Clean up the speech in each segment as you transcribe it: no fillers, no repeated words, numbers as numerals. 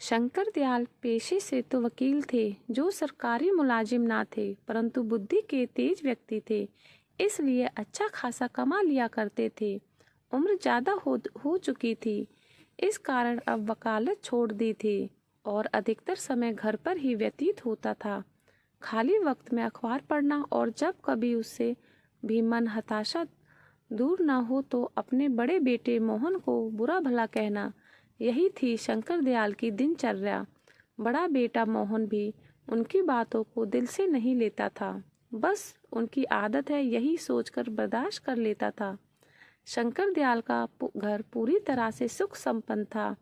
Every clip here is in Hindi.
शंकर दयाल पेशे से तो वकील थे, जो सरकारी मुलाजिम ना थे, परंतु बुद्धि के तेज व्यक्ति थे, इसलिए अच्छा खासा कमा लिया करते थे। उम्र ज़्यादा हो चुकी थी, इस कारण अब वकालत छोड़ दी थी और अधिकतर समय घर पर ही व्यतीत होता था। खाली वक्त में अखबार पढ़ना और जब कभी उससे भी मन हताशा दूर न हो तो अपने बड़े बेटे मोहन को बुरा भला कहना, यही थी शंकर दयाल की दिनचर्या। बड़ा बेटा मोहन भी उनकी बातों को दिल से नहीं लेता था, बस उनकी आदत है यही सोचकर बर्दाश्त कर लेता था। शंकर दयाल का घर पूरी तरह से सुख संपन्न था,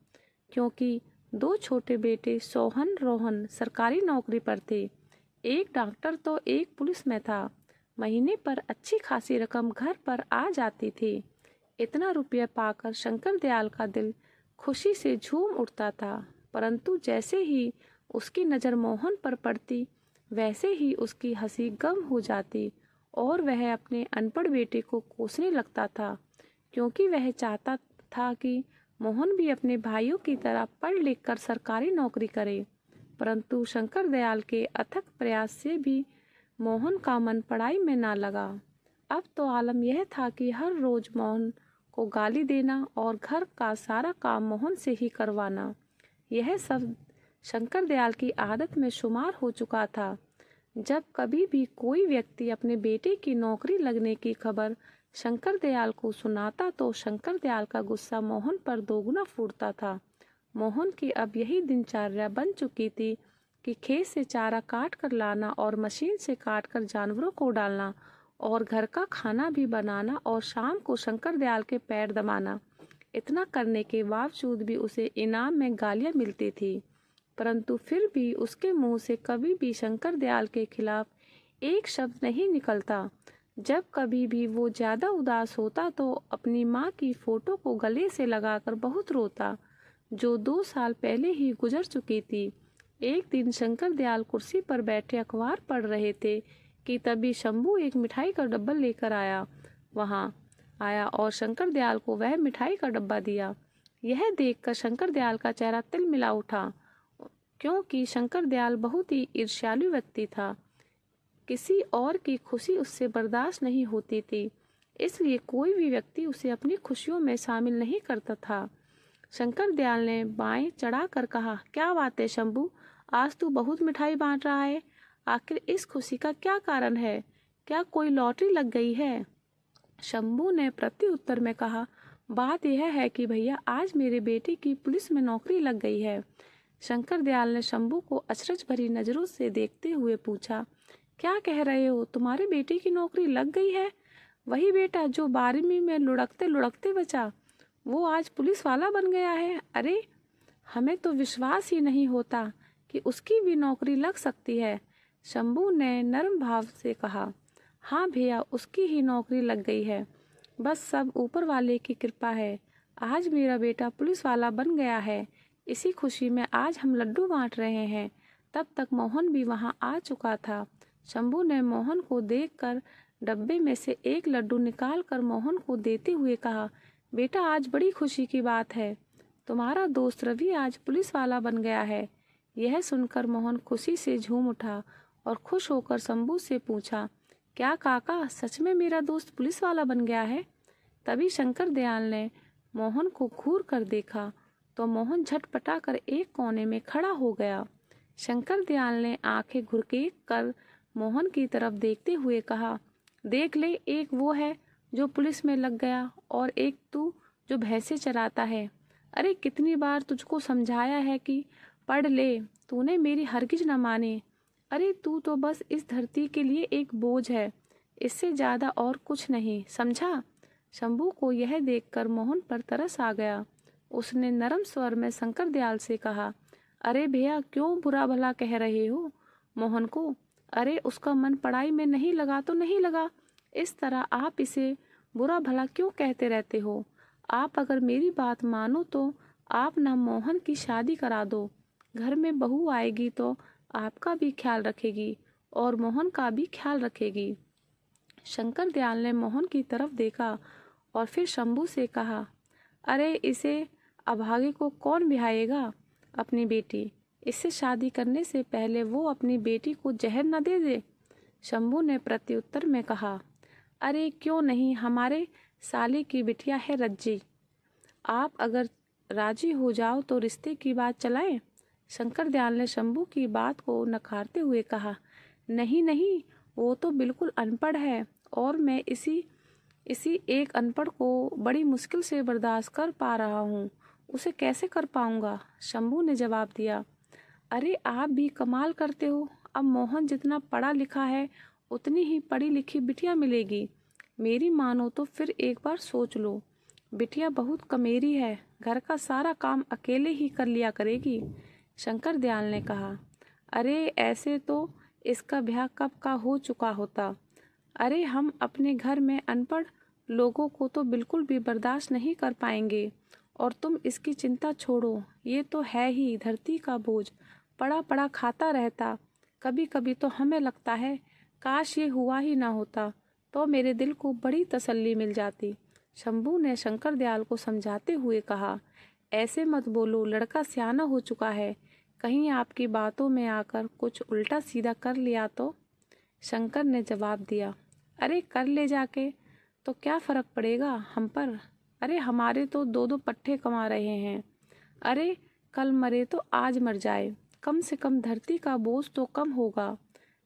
क्योंकि दो छोटे बेटे सोहन रोहन सरकारी नौकरी पर थे। एक डॉक्टर तो एक पुलिस में था। महीने पर अच्छी खासी रकम घर पर आ जाती थी। इतना रुपया पाकर शंकर दयाल का दिल खुशी से झूम उठता था, परंतु जैसे ही उसकी नज़र मोहन पर पड़ती, वैसे ही उसकी हंसी गम हो जाती और वह अपने अनपढ़ बेटे को कोसने लगता था, क्योंकि वह चाहता था कि मोहन भी अपने भाइयों की तरह पढ़ लिख कर सरकारी नौकरी करे। परंतु शंकर दयाल के अथक प्रयास से भी मोहन का मन पढ़ाई में ना लगा। अब तो आलम यह था कि हर रोज मोहन को गाली देना और घर का सारा काम मोहन से ही करवाना, यह सब शंकर दयाल की आदत में शुमार हो चुका था। जब कभी भी कोई व्यक्ति अपने बेटे की नौकरी लगने की खबर शंकर दयाल को सुनाता तो शंकर दयाल का गुस्सा मोहन पर दोगुना फूटता था। मोहन की अब यही दिनचर्या बन चुकी थी कि खेत से चारा काट कर लाना और मशीन से काट कर जानवरों को डालना और घर का खाना भी बनाना और शाम को शंकर दयाल के पैर दबाना। इतना करने के बावजूद भी उसे इनाम में गालियां मिलती थी, परंतु फिर भी उसके मुंह से कभी भी शंकर दयाल के खिलाफ एक शब्द नहीं निकलता। जब कभी भी वो ज्यादा उदास होता तो अपनी माँ की फोटो को गले से लगाकर बहुत रोता, जो 2 साल पहले ही गुजर चुकी थी। एक दिन शंकर दयाल कुर्सी पर बैठे अखबार पढ़ रहे थे कि तभी शंभू एक मिठाई का डब्बा लेकर वहां आया और शंकर दयाल को वह मिठाई का डब्बा दिया। यह देखकर शंकर दयाल का चेहरा तिलमिला उठा, क्योंकि शंकर दयाल बहुत ही ईर्ष्यालु व्यक्ति था। किसी और की खुशी उससे बर्दाश्त नहीं होती थी, इसलिए कोई भी व्यक्ति उसे अपनी खुशियों में शामिल नहीं करता था। शंकर दयाल ने बाएं चढ़ाकर कहा, क्या बात है शंभू, आज तू बहुत मिठाई बांट रहा है। आखिर इस खुशी का क्या कारण है? क्या कोई लॉटरी लग गई है? शंभू ने प्रत्युत्तर में कहा, बात यह है कि भैया आज मेरे बेटे की पुलिस में नौकरी लग गई है। शंकर दयाल ने शंभू को अचरज भरी नजरों से देखते हुए पूछा, क्या कह रहे हो, तुम्हारे बेटे की नौकरी लग गई है? वही बेटा जो 12वीं में लुढ़कते लुढ़कते बचा, वो आज पुलिस वाला बन गया है। अरे हमें तो विश्वास ही नहीं होता कि उसकी भी नौकरी लग सकती है। शंभू ने नर्म भाव से कहा, हाँ भैया, उसकी ही नौकरी लग गई है, बस सब ऊपर वाले की कृपा है। आज मेरा बेटा पुलिस वाला बन गया है, इसी खुशी में आज हम लड्डू बांट रहे हैं। तब तक मोहन भी वहां आ चुका था। शंभू ने मोहन को देखकर डब्बे में से एक लड्डू निकालकर मोहन को देते हुए कहा, बेटा आज बड़ी खुशी की बात है, तुम्हारा दोस्त रवि आज पुलिस वाला बन गया है। यह सुनकर मोहन खुशी से झूम उठा और खुश होकर शंभू से पूछा, क्या काका सच में मेरा दोस्त पुलिस वाला बन गया है? तभी शंकर दयाल ने मोहन को घूर कर देखा तो मोहन झटपटा कर एक कोने में खड़ा हो गया। शंकर दयाल ने आंखें घुरके कर मोहन की तरफ देखते हुए कहा, देख ले, एक वो है जो पुलिस में लग गया और एक तू जो भैंसे चराता है। अरे कितनी बार तुझको समझाया है कि पढ़ ले, तूने मेरी हरगिज न माने। अरे तू तो बस इस धरती के लिए एक बोझ है, इससे ज्यादा और कुछ नहीं, समझा? शंभू को यह देखकर मोहन पर तरस आ गया। उसने नरम स्वर में शंकर दयाल से कहा, अरे भैया क्यों बुरा भला कह रहे हो मोहन को? अरे उसका मन पढ़ाई में नहीं लगा तो नहीं लगा, इस तरह आप इसे बुरा भला क्यों कहते रहते हो? आप अगर मेरी बात मानो तो आप ना मोहन की शादी करा दो। घर में बहू आएगी तो आपका भी ख्याल रखेगी और मोहन का भी ख्याल रखेगी। शंकर दयाल ने मोहन की तरफ देखा और फिर शंभू से कहा, अरे इसे अभागे को कौन बिहाएगा? अपनी बेटी, इससे शादी करने से पहले वो अपनी बेटी को जहर न दे दे। शंभू ने प्रत्युत्तर में कहा, अरे क्यों नहीं, हमारे साले की बिटिया है रज्जी, आप अगर राजी हो जाओ तो रिश्ते की बात चलाएं। शंकर दयाल ने शंभू की बात को नकारते हुए कहा, नहीं नहीं, वो तो बिल्कुल अनपढ़ है और मैं इसी इसी एक अनपढ़ को बड़ी मुश्किल से बर्दाश्त कर पा रहा हूँ, उसे कैसे कर पाऊंगा। शंभू ने जवाब दिया, अरे आप भी कमाल करते हो, अब मोहन जितना पढ़ा लिखा है उतनी ही पढ़ी लिखी बिटिया मिलेगी। मेरी मानो तो फिर एक बार सोच लो, बिटिया बहुत कमेरी है, घर का सारा काम अकेले ही कर लिया करेगी। शंकर दयाल ने कहा, अरे ऐसे तो इसका ब्याह कब का हो चुका होता। अरे हम अपने घर में अनपढ़ लोगों को तो बिल्कुल भी बर्दाश्त नहीं कर पाएंगे। और तुम इसकी चिंता छोड़ो, ये तो है ही धरती का बोझ, पड़ा पड़ा खाता रहता। कभी कभी तो हमें लगता है काश ये हुआ ही ना होता, तो मेरे दिल को बड़ी तसल्ली मिल जाती। शंभू ने शंकर दयाल को समझाते हुए कहा, ऐसे मत बोलो, लड़का सियाना हो चुका है, कहीं आपकी बातों में आकर कुछ उल्टा सीधा कर लिया तो। शंकर ने जवाब दिया, अरे कर ले जाके तो क्या फर्क पड़ेगा हम पर, अरे हमारे तो दो दो पट्टे कमा रहे हैं। अरे कल मरे तो आज मर जाए, कम से कम धरती का बोझ तो कम होगा।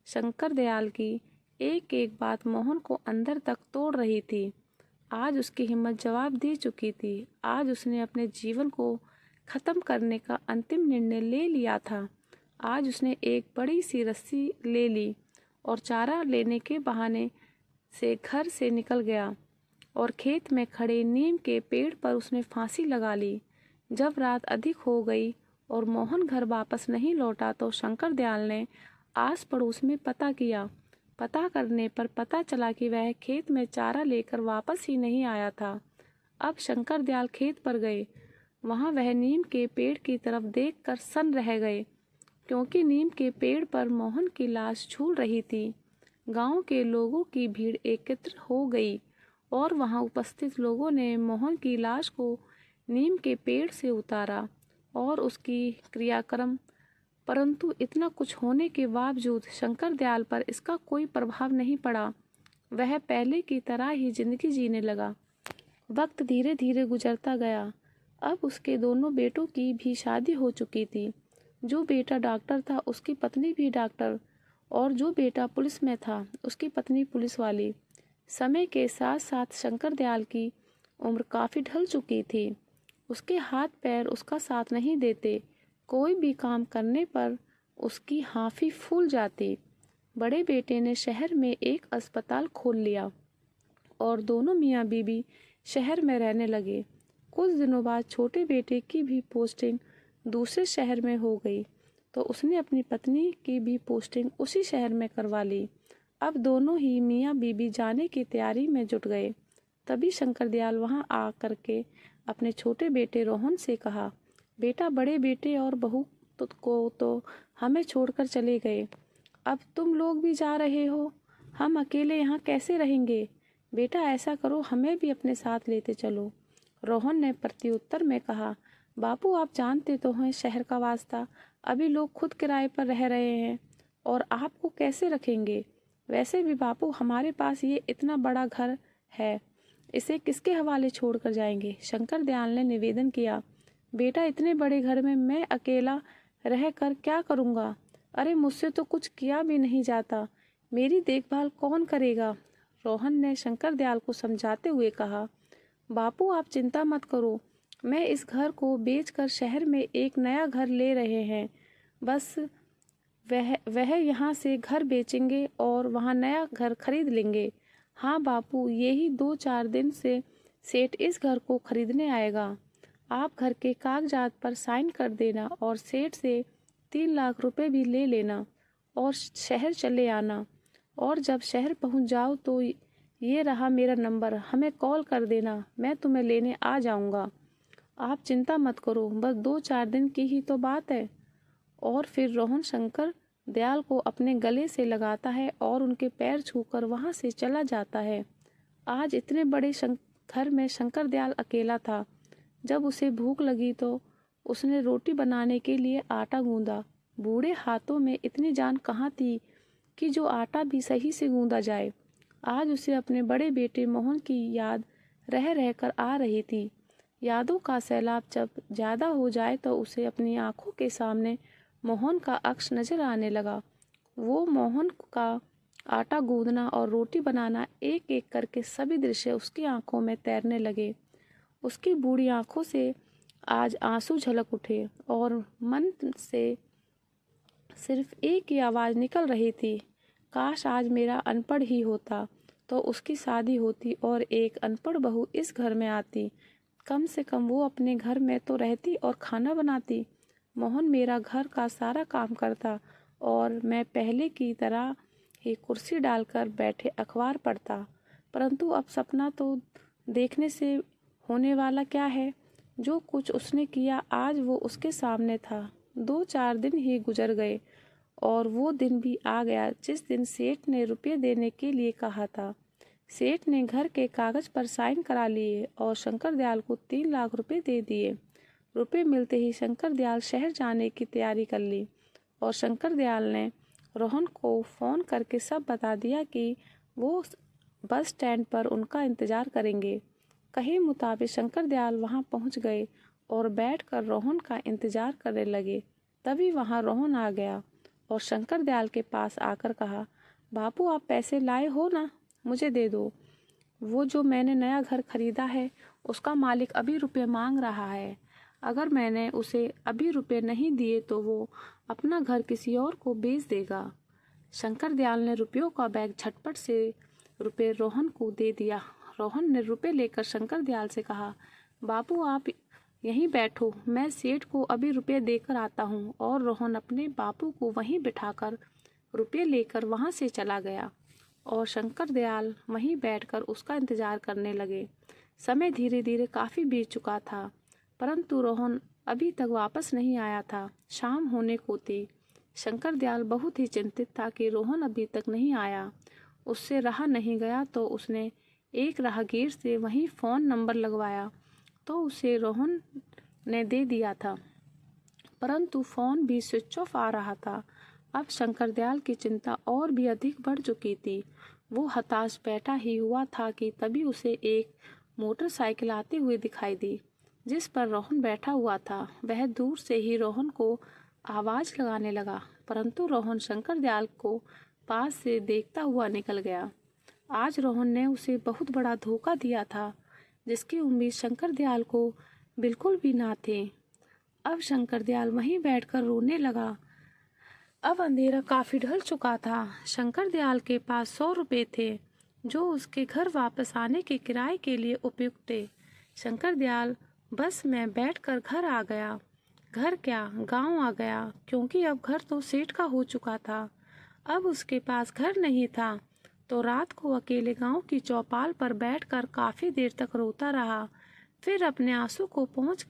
शंकर दयाल की एक एक बात मोहन को अंदर तक तोड़ रही थी। आज उसकी हिम्मत जवाब दे चुकी थी। आज उसने अपने जीवन को खत्म करने का अंतिम निर्णय ले लिया था। आज उसने एक बड़ी सी रस्सी ले ली और चारा लेने के बहाने से घर से निकल गया और खेत में खड़े नीम के पेड़ पर उसने फांसी लगा ली। जब रात अधिक हो गई और मोहन घर वापस नहीं लौटा तो शंकर दयाल ने आस पड़ोस में पता किया। पता करने पर पता चला कि वह खेत में चारा लेकर वापस ही नहीं आया था। अब शंकर दयाल खेत पर गए। वहां वह नीम के पेड़ की तरफ देखकर सन्न रह गए, क्योंकि नीम के पेड़ पर मोहन की लाश झूल रही थी। गांव के लोगों की भीड़ एकत्र हो गई और वहां उपस्थित लोगों ने मोहन की लाश को नीम के पेड़ से उतारा और उसकी क्रियाक्रम, परंतु इतना कुछ होने के बावजूद शंकर दयाल पर इसका कोई प्रभाव नहीं पड़ा। वह पहले की तरह ही जिंदगी जीने लगा। वक्त धीरे धीरे गुजरता गया। अब उसके दोनों बेटों की भी शादी हो चुकी थी। जो बेटा डॉक्टर था उसकी पत्नी भी डॉक्टर, और जो बेटा पुलिस में था उसकी पत्नी पुलिस वाली। समय के साथ साथ शंकर दयाल की उम्र काफ़ी ढल चुकी थी। उसके हाथ पैर उसका साथ नहीं देते। कोई भी काम करने पर उसकी हाफी फूल जाती। बड़े बेटे ने शहर में एक अस्पताल खोल लिया और दोनों मियाँ बीबी शहर में रहने लगे। कुछ दिनों बाद छोटे बेटे की भी पोस्टिंग दूसरे शहर में हो गई, तो उसने अपनी पत्नी की भी पोस्टिंग उसी शहर में करवा ली। अब दोनों ही मियाँ बीबी जाने की तैयारी में जुट गए। तभी शंकर दयाल वहां आ करके अपने छोटे बेटे रोहन से कहा, बेटा, बड़े बेटे और बहू को तो हमें छोड़कर चले गए, अब तुम लोग भी जा रहे हो, हम अकेले यहाँ कैसे रहेंगे। बेटा ऐसा करो, हमें भी अपने साथ लेते चलो। रोहन ने प्रत्युत्तर में कहा, बापू आप जानते तो हैं शहर का वास्ता, अभी लोग खुद किराए पर रह रहे हैं और आपको कैसे रखेंगे। वैसे भी बापू हमारे पास ये इतना बड़ा घर है, इसे किसके हवाले छोड़कर जाएंगे। शंकर दयाल ने निवेदन किया, बेटा इतने बड़े घर में मैं अकेला रह कर क्या करूँगा। अरे मुझसे तो कुछ किया भी नहीं जाता, मेरी देखभाल कौन करेगा। रोहन ने शंकर दयाल को समझाते हुए कहा, बापू आप चिंता मत करो, मैं इस घर को बेचकर शहर में एक नया घर ले रहे हैं, बस वह यहाँ से घर बेचेंगे और वहाँ नया घर खरीद लेंगे। हाँ बापू, यही 2-4 दिन से सेठ इस घर को खरीदने आएगा। आप घर के कागजात पर साइन कर देना और सेठ से 3 लाख रुपए भी ले लेना और शहर चले आना। और जब शहर पहुंच जाओ तो ये रहा मेरा नंबर, हमें कॉल कर देना, मैं तुम्हें लेने आ जाऊंगा। आप चिंता मत करो, बस 2-4 दिन की ही तो बात है। और फिर रोहन शंकर दयाल को अपने गले से लगाता है और उनके पैर छूकर वहां से चला जाता है। आज इतने बड़े घर में शंकर दयाल अकेला था। जब उसे भूख लगी तो उसने रोटी बनाने के लिए आटा गूंदा। बूढ़े हाथों में इतनी जान कहाँ थी कि जो आटा भी सही से गूंदा जाए। आज उसे अपने बड़े बेटे मोहन की याद रह रहकर आ रही थी। यादों का सैलाब जब ज़्यादा हो जाए तो उसे अपनी आंखों के सामने मोहन का अक्स नजर आने लगा। वो मोहन का आटा गूंदना और रोटी बनाना, एक एक करके सभी दृश्य उसकी आंखों में तैरने लगे। उसकी बूढ़ी आंखों से आज आंसू झलक उठे और मन से सिर्फ एक ही आवाज़ निकल रही थी, काश आज मेरा अनपढ़ ही होता तो उसकी शादी होती और एक अनपढ़ बहू इस घर में आती। कम से कम वो अपने घर में तो रहती और खाना बनाती। मोहन मेरा घर का सारा काम करता और मैं पहले की तरह ही कुर्सी डालकर बैठे अखबार पढ़ता। परंतु अब सपना तो देखने से होने वाला क्या है। जो कुछ उसने किया आज वो उसके सामने था। 2-4 दिन ही गुजर गए और वो दिन भी आ गया जिस दिन सेठ ने रुपये देने के लिए कहा था। सेठ ने घर के कागज पर साइन करा लिए और शंकर दयाल को 3 लाख रुपए दे दिए। रुपए मिलते ही शंकर दयाल शहर जाने की तैयारी कर ली और शंकर दयाल ने रोहन को फ़ोन करके सब बता दिया कि वो बस स्टैंड पर उनका इंतज़ार करेंगे। कहे मुताबिक शंकर दयाल वहाँ पहुँच गए और बैठकर रोहन का इंतज़ार करने लगे। तभी वहाँ रोहन आ गया और शंकर दयाल के पास आकर कहा, बापू आप पैसे लाए हो ना, मुझे दे दो। वो जो मैंने नया घर खरीदा है उसका मालिक अभी रुपये मांग रहा है। अगर मैंने उसे अभी रुपये नहीं दिए तो वो अपना घर किसी और को बेच देगा। शंकर दयाल ने रुपयों का बैग झटपट से रुपये रोहन को दे दिया। रोहन ने रुपये लेकर शंकर दयाल से कहा, बापू आप यहीं बैठो, मैं सेठ को अभी रुपये देकर आता हूँ। और रोहन अपने बापू को वहीं बिठाकर रुपये लेकर वहाँ से चला गया और शंकर दयाल वहीं बैठकर उसका इंतज़ार करने लगे। समय धीरे धीरे काफ़ी बीत चुका था परंतु रोहन अभी तक वापस नहीं आया था। शाम होने को थी। शंकर दयाल बहुत ही चिंतित था कि रोहन अभी तक नहीं आया। उससे रहा नहीं गया तो उसने एक राहगीर से वहीं फ़ोन नंबर लगवाया तो उसे रोहन ने दे दिया था, परंतु फ़ोन भी स्विच ऑफ आ रहा था। अब शंकर दयाल की चिंता और भी अधिक बढ़ चुकी थी। वो हताश बैठा ही हुआ था कि तभी उसे एक मोटरसाइकिल आती हुई दिखाई दी जिस पर रोहन बैठा हुआ था। वह दूर से ही रोहन को आवाज़ लगाने लगा परंतु रोहन शंकर दयाल को पास से देखता हुआ निकल गया। आज रोहन ने उसे बहुत बड़ा धोखा दिया था जिसकी उम्मीद शंकर दयाल को बिल्कुल भी ना थी। अब शंकर दयाल वहीं बैठकर रोने लगा। अब अंधेरा काफ़ी ढल चुका था। शंकर दयाल के पास 100 रुपये थे जो उसके घर वापस आने के किराए के लिए उपयुक्त थे। शंकर दयाल बस में बैठकर घर आ गया। घर क्या, गांव आ गया, क्योंकि अब घर तो सेठ का हो चुका था। अब उसके पास घर नहीं था तो रात को अकेले गांव की चौपाल पर बैठकर काफ़ी देर तक रोता रहा। फिर अपने आंसू को पोंछ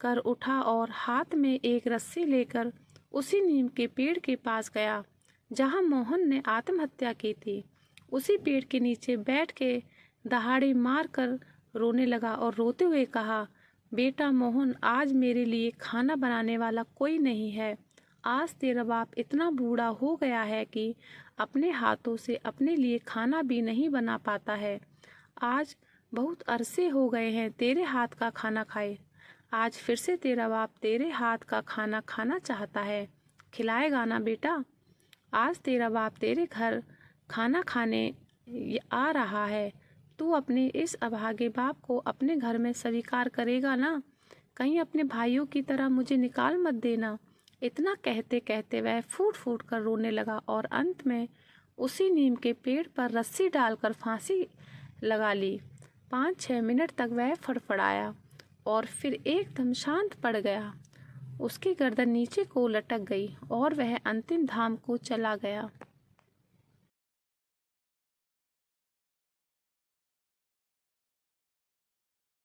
कर उठा और हाथ में एक रस्सी लेकर उसी नीम के पेड़ के पास गया जहां मोहन ने आत्महत्या की थी। उसी पेड़ के नीचे बैठ के दहाड़े मार कर रोने लगा और रोते हुए कहा, बेटा मोहन, आज मेरे लिए खाना बनाने वाला कोई नहीं है। आज तेरा बाप इतना बूढ़ा हो गया है कि अपने हाथों से अपने लिए खाना भी नहीं बना पाता है। आज बहुत अरसे हो गए हैं तेरे हाथ का खाना खाए। आज फिर से तेरा बाप तेरे हाथ का खाना खाना चाहता है। खिलाएगा ना बेटा? आज तेरा बाप तेरे घर खाना खाने आ रहा है। तू अपने इस अभागे बाप को अपने घर में स्वीकार करेगा ना? कहीं अपने भाइयों की तरह मुझे निकाल मत देना। इतना कहते कहते वह फूट फूट कर रोने लगा और अंत में उसी नीम के पेड़ पर रस्सी डालकर फांसी लगा ली। 5-6 मिनट तक वह फड़फड़ाया और फिर एकदम शांत पड़ गया। उसकी गर्दन नीचे को लटक गई और वह अंतिम धाम को चला गया।